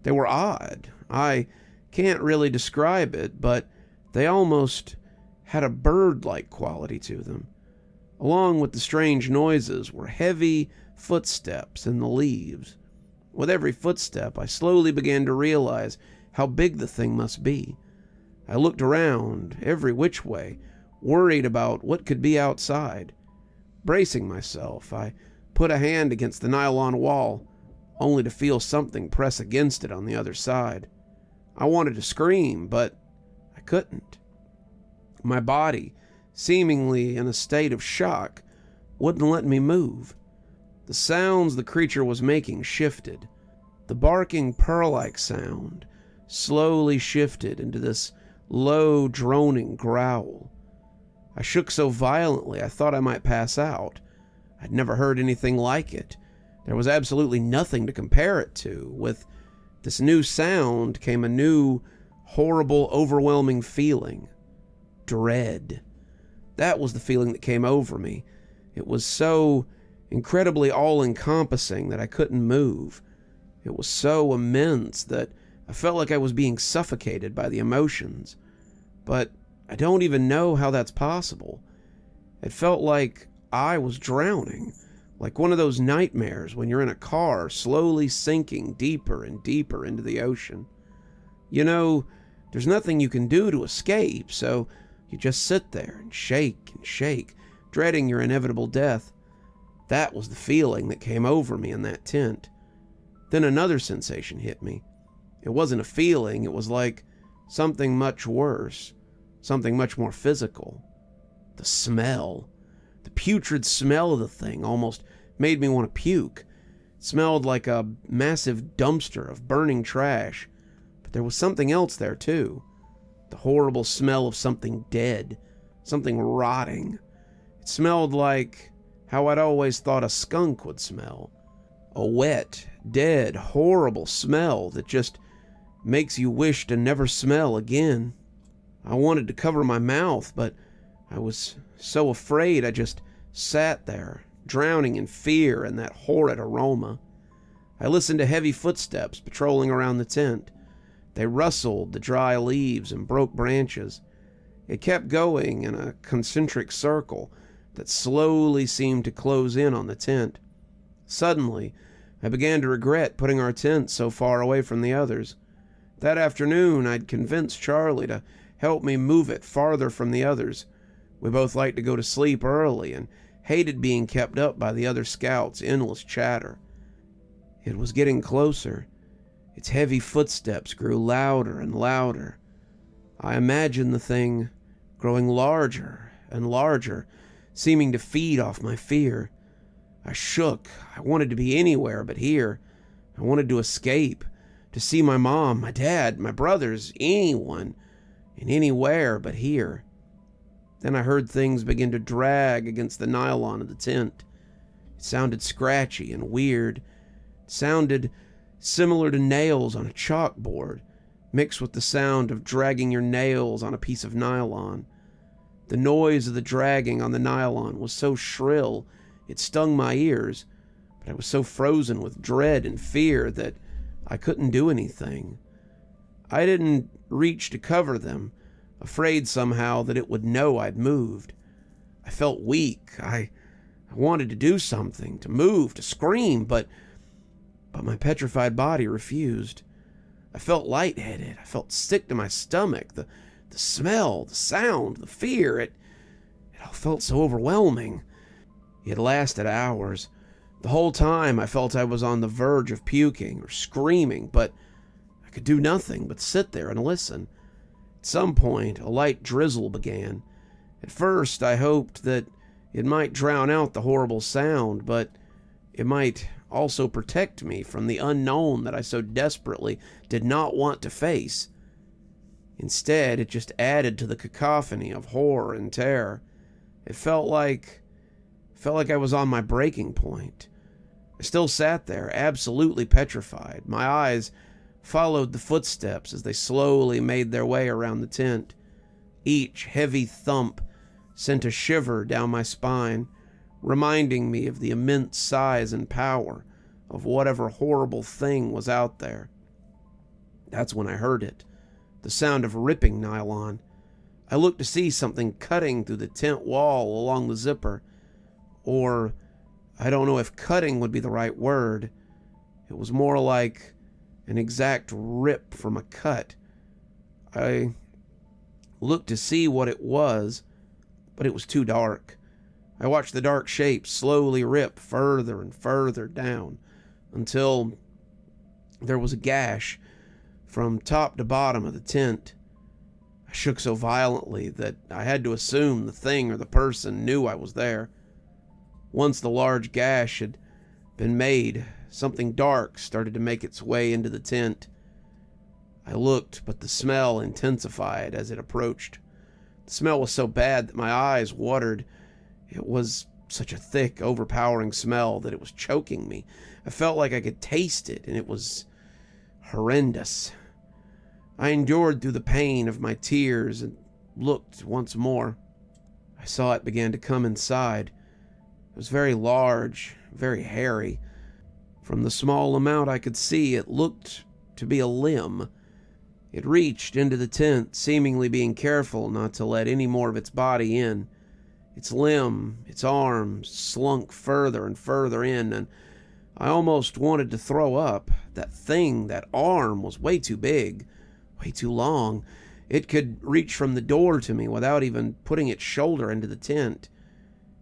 They were odd. I can't really describe it, but they almost had a bird-like quality to them. Along with the strange noises were heavy footsteps in the leaves. With every footstep, I slowly began to realize how big the thing must be. I looked around, every which way, worried about what could be outside. Bracing myself, I put a hand against the nylon wall, only to feel something press against it on the other side. I wanted to scream, but I couldn't. My body, seemingly in a state of shock, wouldn't let me move. The sounds the creature was making shifted. The barking purr-like sound slowly shifted into this low, droning growl. I shook so violently I thought I might pass out. I'd never heard anything like it. There was absolutely nothing to compare it to. With this new sound came a new, horrible, overwhelming feeling. Dread. That was the feeling that came over me. It was so incredibly all-encompassing that I couldn't move. It was so immense that I felt like I was being suffocated by the emotions. But I don't even know how that's possible. It felt like I was drowning, like one of those nightmares when you're in a car slowly sinking deeper and deeper into the ocean. You know, there's nothing you can do to escape, so you just sit there and shake, dreading your inevitable death. That was the feeling that came over me in that tent. Then another sensation hit me. It wasn't a feeling, it was like something much worse, something much more physical. The smell. The putrid smell of the thing almost made me want to puke. It smelled like a massive dumpster of burning trash, but there was something else there too. The horrible smell of something dead, something rotting. It smelled like how I'd always thought a skunk would smell. A wet, dead, horrible smell that just makes you wish to never smell again. I wanted to cover my mouth, but I was so afraid I just sat there, drowning in fear and that horrid aroma. I listened to heavy footsteps patrolling around the tent. They rustled the dry leaves and broke branches. It kept going in a concentric circle that slowly seemed to close in on the tent. Suddenly, I began to regret putting our tent so far away from the others. That afternoon, I'd convinced Charlie to help me move it farther from the others. We both liked to go to sleep early and hated being kept up by the other scouts' endless chatter. It was getting closer. Its heavy footsteps grew louder and louder. I imagined the thing growing larger and larger, seeming to feed off my fear. I shook. I wanted to be anywhere but here. I wanted to escape, to see my mom, my dad, my brothers, anyone, and anywhere but here. Then I heard things begin to drag against the nylon of the tent. It sounded scratchy and weird. It sounded similar to nails on a chalkboard, mixed with the sound of dragging your nails on a piece of nylon. The noise of the dragging on the nylon was so shrill it stung my ears, but I was so frozen with dread and fear that I couldn't do anything. I didn't reach to cover them, afraid somehow that it would know I'd moved. I felt weak. I wanted to do something, to move, to scream, but my petrified body refused. I felt lightheaded. I felt sick to my stomach. The smell, the sound, the fear, it all felt so overwhelming. It lasted hours. The whole time I felt I was on the verge of puking or screaming, but I could do nothing but sit there and listen. At some point, a light drizzle began. At first, I hoped that it might drown out the horrible sound, but it might also protect me from the unknown that I so desperately did not want to face. Instead, it just added to the cacophony of horror and terror. It felt like I was on my breaking point. I still sat there, absolutely petrified. My eyes followed the footsteps as they slowly made their way around the tent. Each heavy thump sent a shiver down my spine, reminding me of the immense size and power of whatever horrible thing was out there. That's when I heard it, the sound of ripping nylon. I looked to see something cutting through the tent wall along the zipper. Or, I don't know if cutting would be the right word. It was more like an exact rip from a cut. I looked to see what it was, but it was too dark. I watched the dark shape slowly rip further and further down until there was a gash from top to bottom of the tent. I shook so violently that I had to assume the thing or the person knew I was there. Once the large gash had been made, something dark started to make its way into the tent. I looked, but the smell intensified as it approached. The smell was so bad that my eyes watered. It was such a thick, overpowering smell that it was choking me. I felt like I could taste it, and it was horrendous. I endured through the pain of my tears and looked once more. I saw it began to come inside. It was very large, very hairy. From the small amount I could see, it looked to be a limb. It reached into the tent, seemingly being careful not to let any more of its body in. Its limb, its arm, slunk further and further in, and I almost wanted to throw up. That thing, that arm, was way too big, way too long. It could reach from the door to me without even putting its shoulder into the tent.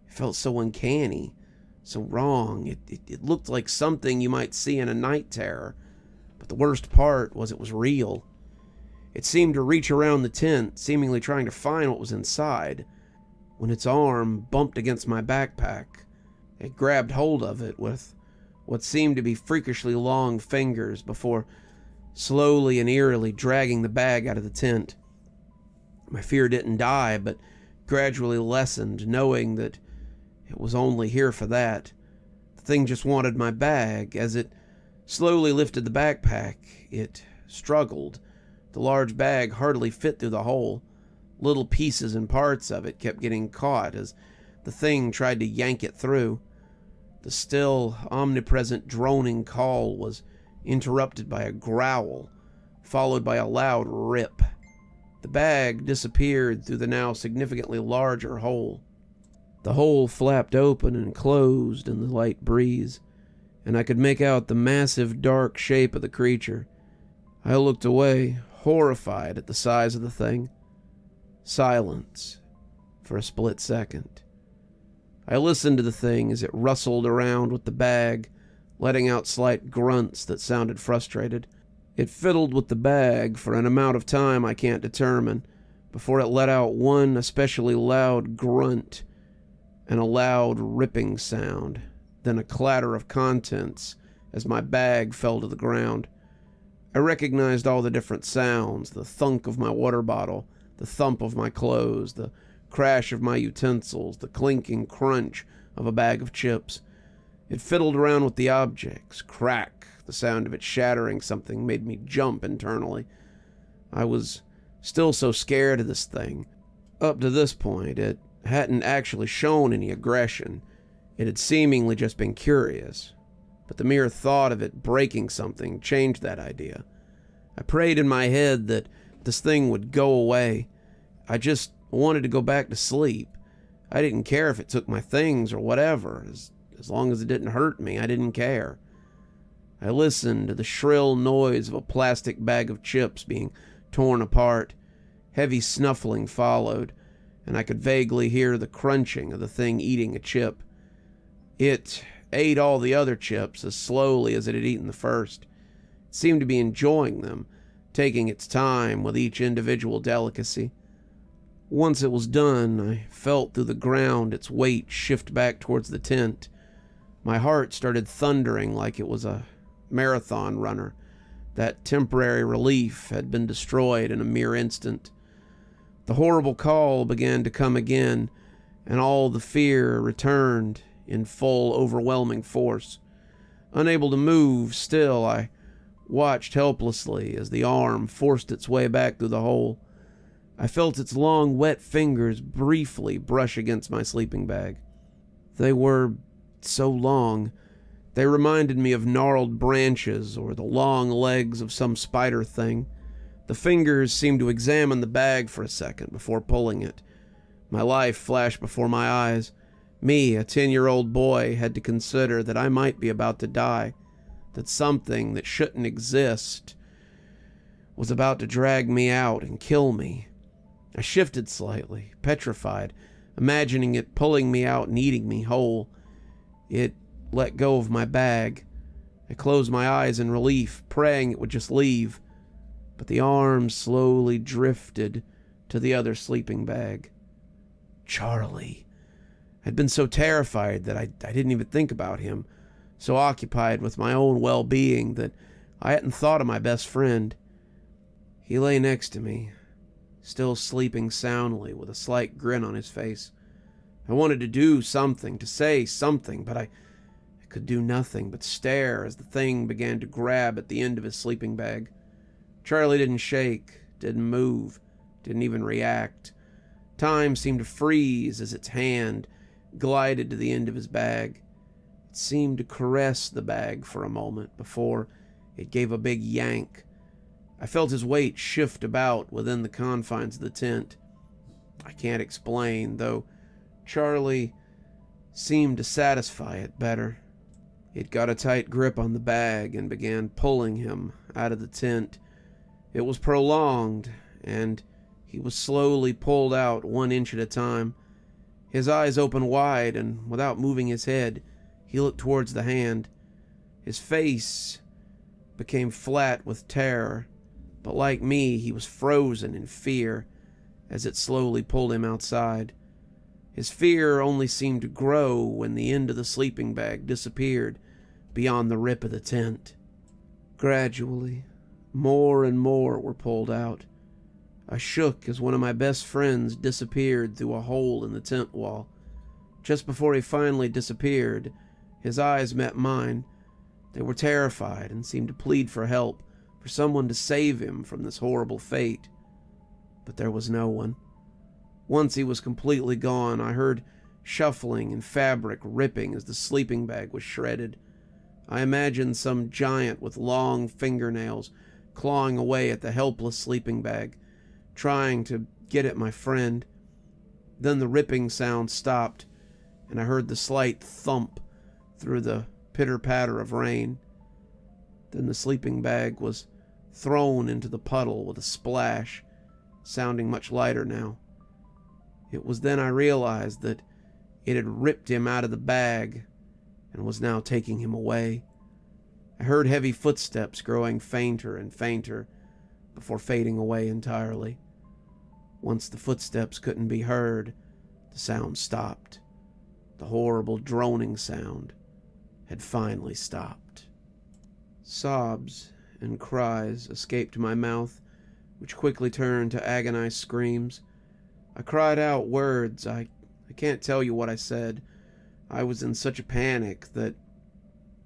It felt so uncanny, so wrong. It looked like something you might see in a night terror. But the worst part was it was real. It seemed to reach around the tent, seemingly trying to find what was inside. When its arm bumped against my backpack, it grabbed hold of it with what seemed to be freakishly long fingers before slowly and eerily dragging the bag out of the tent. My fear didn't die, but gradually lessened, knowing that it was only here for that. The thing just wanted my bag. As it slowly lifted the backpack, it struggled. The large bag hardly fit through the hole. Little pieces and parts of it kept getting caught as the thing tried to yank it through. The still, omnipresent droning call was interrupted by a growl, followed by a loud rip. The bag disappeared through the now significantly larger hole. The hole flapped open and closed in the light breeze, and I could make out the massive dark shape of the creature. I looked away, horrified at the size of the thing. Silence for a split second. I listened to the thing as it rustled around with the bag, letting out slight grunts that sounded frustrated. It fiddled with the bag for an amount of time I can't determine, before it let out one especially loud grunt and a loud ripping sound, then a clatter of contents as my bag fell to the ground. I recognized all the different sounds, the thunk of my water bottle, the thump of my clothes, the crash of my utensils, the clinking crunch of a bag of chips. It fiddled around with the objects. Crack, the sound of it shattering something made me jump internally. I was still so scared of this thing. Up to this point, it hadn't actually shown any aggression. It had seemingly just been curious. But the mere thought of it breaking something changed that idea. I prayed in my head that this thing would go away. I just wanted to go back to sleep. I didn't care if it took my things or whatever. As long as it didn't hurt me, I didn't care. I listened to the shrill noise of a plastic bag of chips being torn apart. Heavy snuffling followed, and I could vaguely hear the crunching of the thing eating a chip. It ate all the other chips as slowly as it had eaten the first. It seemed to be enjoying them, taking its time with each individual delicacy. Once it was done, I felt through the ground its weight shift back towards the tent. My heart started thundering like it was a marathon runner. That temporary relief had been destroyed in a mere instant. The horrible call began to come again, and all the fear returned in full, overwhelming force. Unable to move still, I watched helplessly as the arm forced its way back through the hole. I felt its long, wet fingers briefly brush against my sleeping bag. They were so long. They reminded me of gnarled branches or the long legs of some spider thing. The fingers seemed to examine the bag for a second before pulling it. My life flashed before my eyes. Me, a 10-year-old boy, had to consider that I might be about to die, that something that shouldn't exist was about to drag me out and kill me. I shifted slightly, petrified, imagining it pulling me out and eating me whole. It let go of my bag. I closed my eyes in relief, praying it would just leave. but the arms slowly drifted to the other sleeping bag. Charlie. I'd been so terrified that I didn't even think about him, so occupied with my own well-being that I hadn't thought of my best friend. He lay next to me, still sleeping soundly with a slight grin on his face. I wanted to do something, to say something, but I could do nothing but stare as the thing began to grab at the end of his sleeping bag. Charlie didn't shake, didn't move, didn't even react. Time seemed to freeze as its hand glided to the end of his bag. It seemed to caress the bag for a moment before it gave a big yank. I felt his weight shift about within the confines of the tent. I can't explain, though Charlie seemed to satisfy it better. It got a tight grip on the bag and began pulling him out of the tent. It was prolonged, and he was slowly pulled out 1 inch at a time. His eyes opened wide, and without moving his head, he looked towards the hand. His face became flat with terror, but like me, he was frozen in fear as it slowly pulled him outside. His fear only seemed to grow when the end of the sleeping bag disappeared beyond the rip of the tent. Gradually, more and more were pulled out. I shook as one of my best friends disappeared through a hole in the tent wall. Just before he finally disappeared, his eyes met mine. They were terrified and seemed to plead for help, for someone to save him from this horrible fate. But there was no one. Once he was completely gone, I heard shuffling and fabric ripping as the sleeping bag was shredded. I imagined some giant with long fingernails clawing away at the helpless sleeping bag, trying to get at my friend. Then the ripping sound stopped, and I heard the slight thump through the pitter-patter of rain. Then the sleeping bag was thrown into the puddle with a splash, sounding much lighter now. It was then I realized that it had ripped him out of the bag and was now taking him away. I heard heavy footsteps growing fainter and fainter before fading away entirely. Once the footsteps couldn't be heard, the sound stopped. The horrible droning sound had finally stopped. Sobs and cries escaped my mouth, which quickly turned to agonized screams. I cried out words. I can't tell you what I said. I was in such a panic that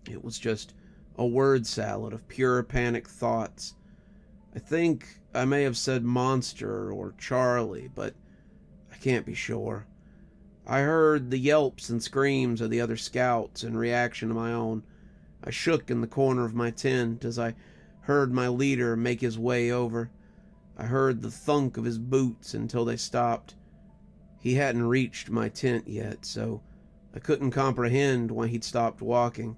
it was just a word salad of pure panic thoughts. I think I may have said monster or Charlie, but I can't be sure. I heard the yelps and screams of the other scouts in reaction to my own. I shook in the corner of my tent as I heard my leader make his way over. I heard the thunk of his boots until they stopped. He hadn't reached my tent yet, so I couldn't comprehend why he'd stopped walking.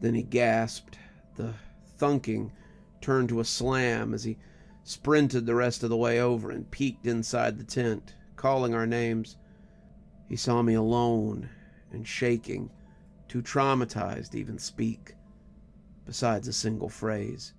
Then he gasped. The thunking turned to a slam as he sprinted the rest of the way over and peeked inside the tent, calling our names. He saw me alone and shaking, too traumatized to even speak, besides a single phrase.